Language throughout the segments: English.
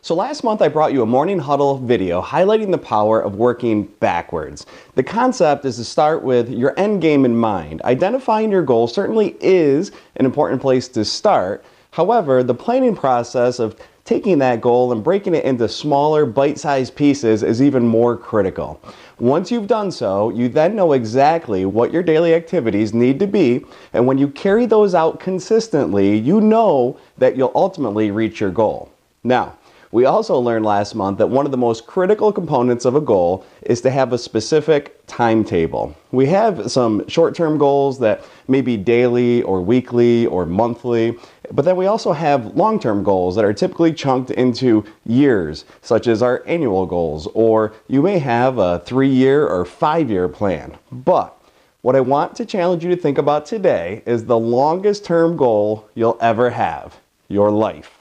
So last month I brought you a morning huddle video highlighting the power of working backwards. The concept is to start with your end game in mind. Identifying your goal certainly is an important place to start. However, the planning process of taking that goal and breaking it into smaller bite-sized pieces is even more critical. Once you've done so, you then know exactly what your daily activities need to be, and when you carry those out consistently, you know that you'll ultimately reach your goal. Now, we also learned last month that one of the most critical components of a goal is to have a specific timetable. We have some short-term goals that may be daily or weekly or monthly, but then we also have long-term goals that are typically chunked into years, such as our annual goals, or you may have a 3-year or 5-year plan. But what I want to challenge you to think about today is the longest term goal you'll ever have: your life.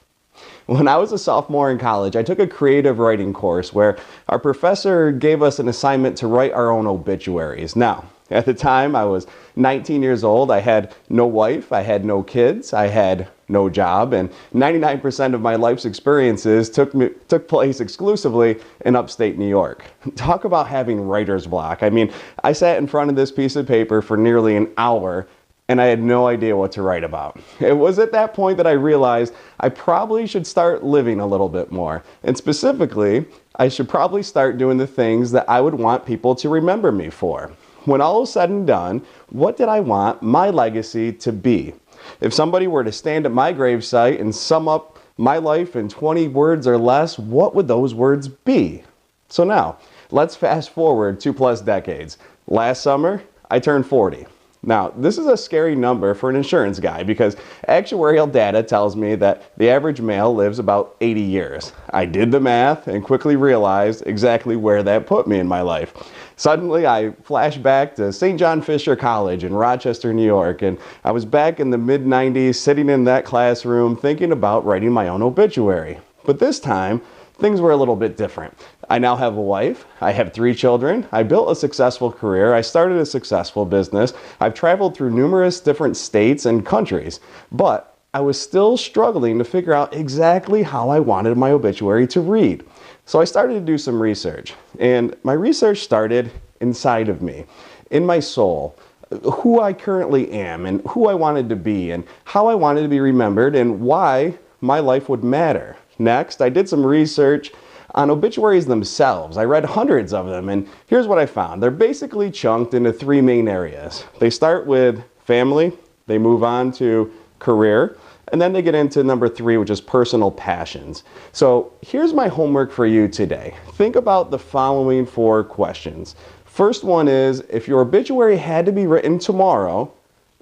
When I was a sophomore in college, I took a creative writing course where our professor gave us an assignment to write our own obituaries. Now, at the time, I was 19 years old. I had no wife, I had no kids, I had no job, and 99% of my life's experiences took place exclusively in upstate New York. Talk about having writer's block. I mean, I sat in front of this piece of paper for nearly an hour, and I had no idea what to write about. It was at that point that I realized I probably should start living a little bit more. And specifically, I should probably start doing the things that I would want people to remember me for. When all is said and done, what did I want my legacy to be? If somebody were to stand at my gravesite and sum up my life in 20 words or less, what would those words be? So now, let's fast forward 2+ decades. Last summer, I turned 40. Now, this is a scary number for an insurance guy because actuarial data tells me that the average male lives about 80 years. I did the math and quickly realized exactly where that put me in my life. Suddenly, I flashed back to St. John Fisher College in Rochester, New York, and I was back in the mid-90s sitting in that classroom thinking about writing my own obituary. But this time, things were a little bit different. I now have a wife, I have 3 children, I built a successful career, I started a successful business, I've traveled through numerous different states and countries, but I was still struggling to figure out exactly how I wanted my obituary to read. So I started to do some research, and my research started inside of me, in my soul, who I currently am and who I wanted to be and how I wanted to be remembered and why my life would matter. Next, I did some research on obituaries themselves. I read hundreds of them, and here's what I found. They're basically chunked into 3 main areas. They start with family, they move on to career, and then they get into number 3, which is personal passions. So here's my homework for you today. Think about the following 4 questions. First one is, if your obituary had to be written tomorrow,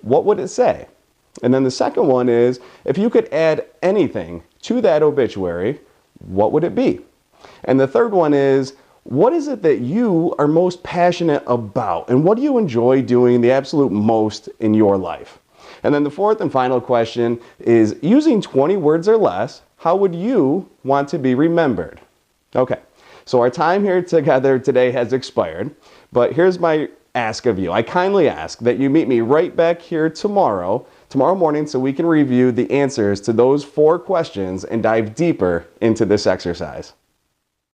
what would it say? And then the second one is, if you could add anything to that obituary, what would it be? And the third one is, what is it that you are most passionate about? And what do you enjoy doing the absolute most in your life? And then the fourth and final question is, using 20 words or less, how would you want to be remembered? Okay, so our time here together today has expired, but here's my ask of you. I kindly ask that you meet me right back here tomorrow morning so we can review the answers to those 4 questions and dive deeper into this exercise.